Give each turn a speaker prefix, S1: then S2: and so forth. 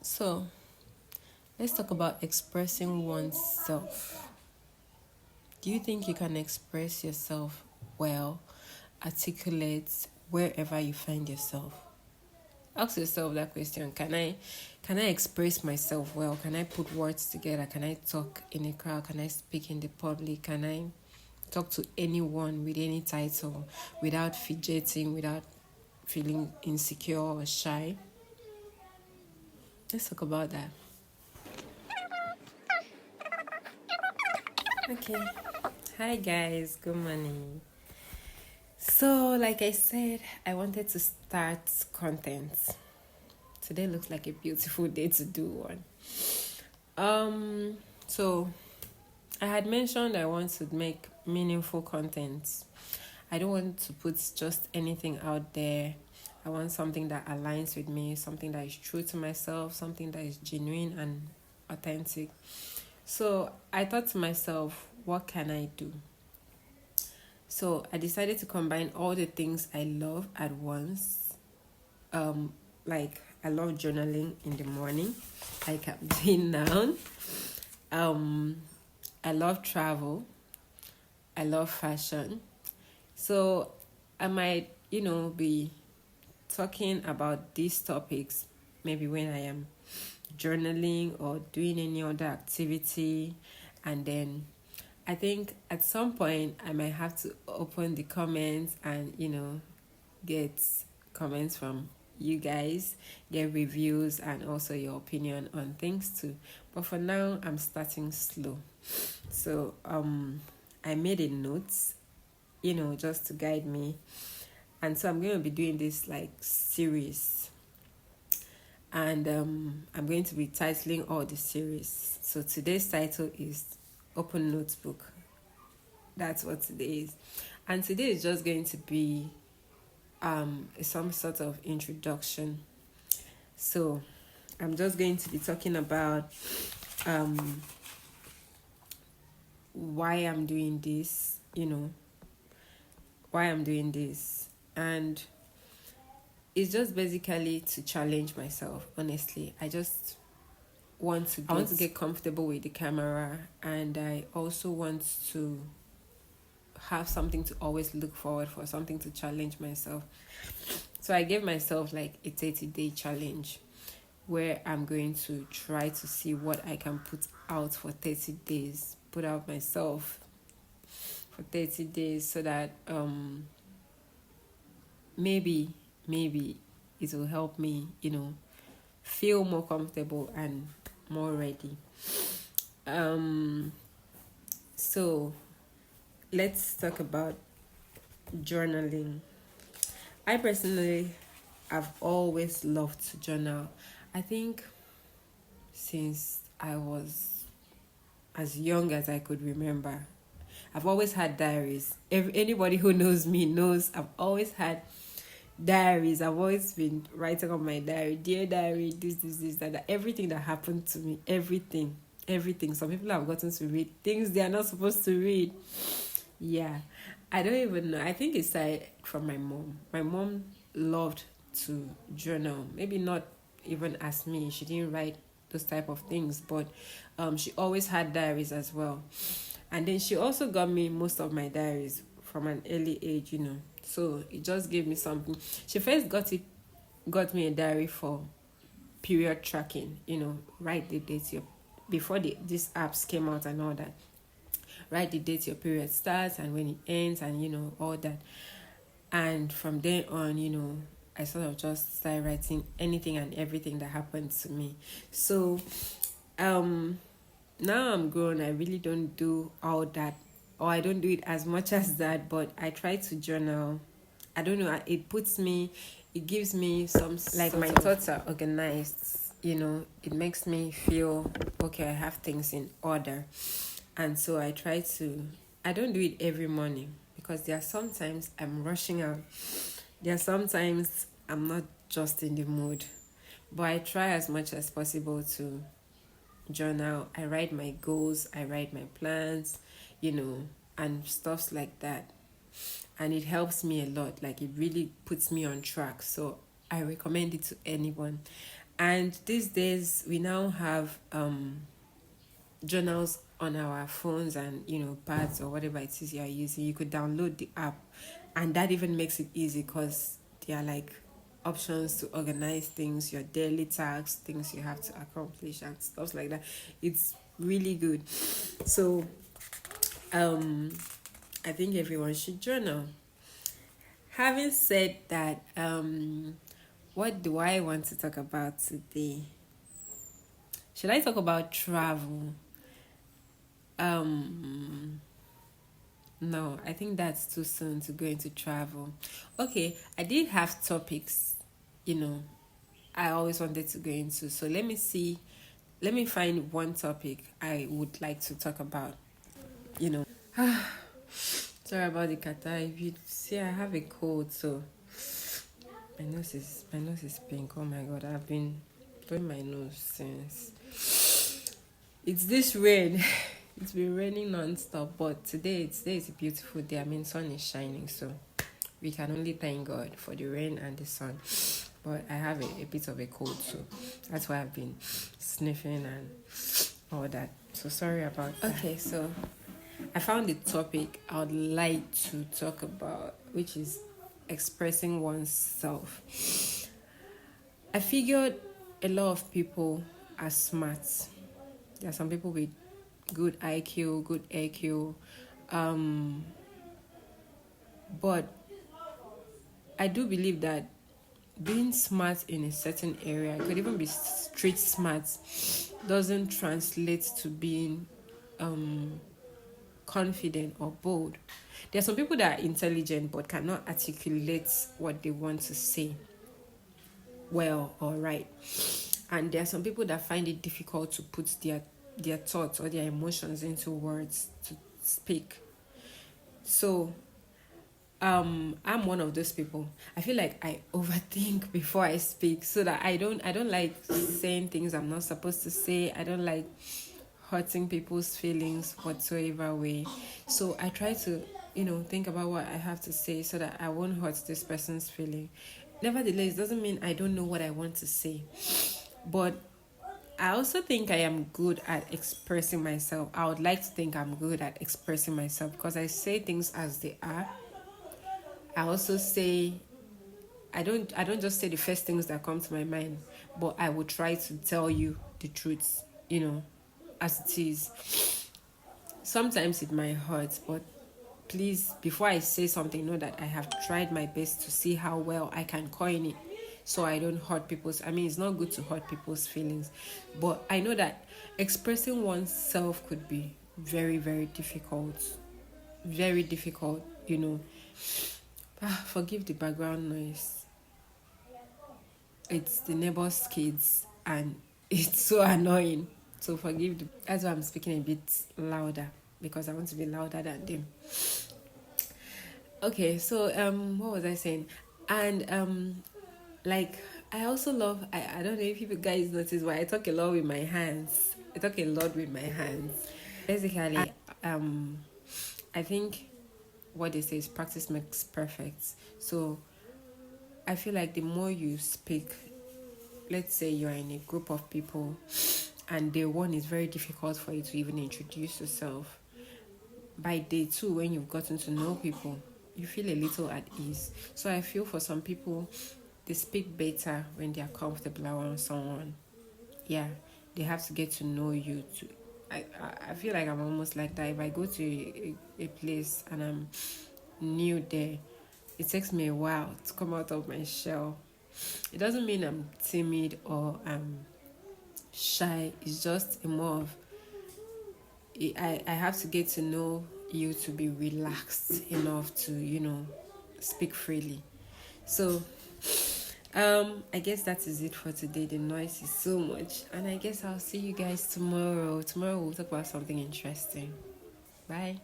S1: So, let's talk about expressing oneself. Do you think you can express yourself well, articulate wherever you find yourself? Ask yourself that question. Can I express myself well? Can I put words together? Can I talk in a crowd? Can I speak in the public? Can I talk to anyone with any title without fidgeting, without feeling insecure or shy? Let's talk about that. Okay. Hi guys, good morning. So, like I said, I wanted to start content. Today looks like a beautiful day to do one. So I had mentioned I want to make meaningful content. I don't want to put just anything out there. I want something that aligns with me, something that is true to myself, something that is genuine and authentic. So I thought to myself, what can I do? So I decided to combine all the things I love at once. Like I love journaling in the morning, like I'm doing now. Um, I love travel. I love fashion. So I might, be talking about these topics maybe when I am journaling or doing any other activity. And then I think at some point I might have to open the comments and, get comments from you guys, get reviews and also your opinion on things too. But for now, I'm starting slow. So I made a note, just to guide me. And so I'm going to be doing this like series. And I'm going to be titling all the series. So today's title is Open Notebook. That's what today is. And today is just going to be some sort of introduction. So I'm just going to be talking about why I'm doing this, why I'm doing this. And it's just basically to challenge myself, honestly. I want to get comfortable with the camera, and I also want to have something to always look forward for, something to challenge myself. So I gave myself like a 30-day challenge where I'm going to try to see what I can put out for 30 days, put out myself for 30 days so that maybe it will help me, feel more comfortable and more ready. So let's talk about journaling. I personally have always loved to journal. I think since I was as young as I could remember, I've always had diaries. Anybody who knows me knows I've always had diaries. I've always been writing on my diary, dear diary, this, that, everything that happened to me, everything. Some people have gotten to read things they are not supposed to read. Yeah, I don't even know. I think it's from my mom. My mom loved to journal. Maybe not even as me. She didn't write those type of things, but she always had diaries as well. And then she also got me most of my diaries from an early age, So it just gave me something. She first got me a diary for period tracking, write the dates before these apps came out and all that. Write the date your period starts and when it ends and all that. And from then on, I sort of just started writing anything and everything that happened to me. So now I'm grown, I really don't do all that, or I don't do it as much as that, but I try to journal. I don't know, it gives me some, like, my thoughts are organized, it makes me feel okay, I have things in order. And so I don't do it every morning because there are sometimes I'm rushing out. There are sometimes I'm not just in the mood. But I try as much as possible to journal. I write my goals, I write my plans, and stuffs like that. And it helps me a lot. Like, it really puts me on track. So I recommend it to anyone. And these days we now have journals on our phones and pads or whatever it is you are using. You could download the app, and that even makes it easy because they are like options to organize things, your daily tasks, things you have to accomplish and stuff like that. It's really good. So I think everyone should journal. Having said that, what do I want to talk about today? Should I talk about travel? No, I think that's too soon to go into travel. Okay, I did have topics, you know, I always wanted to go into. So let me see, let me find one topic I would like to talk about, you know. Sorry about the kata. If you see, I have a cold, so my nose is pink. Oh my god, I've been blowing my nose since. It's this rain. It's been raining non-stop, but today is a beautiful day. I mean, sun is shining, so we can only thank God for the rain and the sun. But I have a bit of a cold, so that's why I've been sniffing and all that. So sorry about that. Okay, so I found the topic I would like to talk about, which is expressing oneself. I figured a lot of people are smart. There are some people with good IQ, good AQ, but I do believe that being smart in a certain area, it could even be street smart, doesn't translate to being confident or bold. There are some people that are intelligent but cannot articulate what they want to say well or right. And there are some people that find it difficult to put their thoughts or their emotions into words to speak. So I'm one of those people. I feel like I overthink before I speak, so that I don't like saying things I'm not supposed to say. I don't like hurting people's feelings whatsoever way. So I try to, think about what I have to say so that I won't hurt this person's feeling. Nevertheless, it doesn't mean I don't know what I want to say. But I also think I am good at expressing myself. I would like to think I'm good at expressing myself because I say things as they are. I also say I don't just say the first things that come to my mind, but I will try to tell you the truth, as it is. Sometimes it might hurt, but please, before I say something, know that I have tried my best to see how well I can coin it so I don't hurt it's not good to hurt people's feelings, but I know that expressing oneself could be very, very difficult. Very difficult. Forgive the background noise. It's the neighbor's kids and it's so annoying. So that's why I'm speaking a bit louder, because I want to be louder than them. Okay, so what was I saying? And like I also love I don't know if you guys notice, but I talk a lot with my hands. Basically, I think what they say is practice makes perfect. So I feel like the more you speak, let's say you're in a group of people and day one is very difficult for you to even introduce yourself. By day two, when you've gotten to know people, you feel a little at ease. So I feel for some people, they speak better when they are comfortable around someone. Yeah, they have to get to know you. I feel like I'm almost like that. If I go to a place and I'm new there, it takes me a while to come out of my shell. It doesn't mean I'm timid or I'm shy. It's just a more of I have to get to know you to be relaxed enough to speak freely. So I guess that is it for today. The noise is so much, and I guess I'll see you guys tomorrow. Tomorrow we'll talk about something interesting. Bye.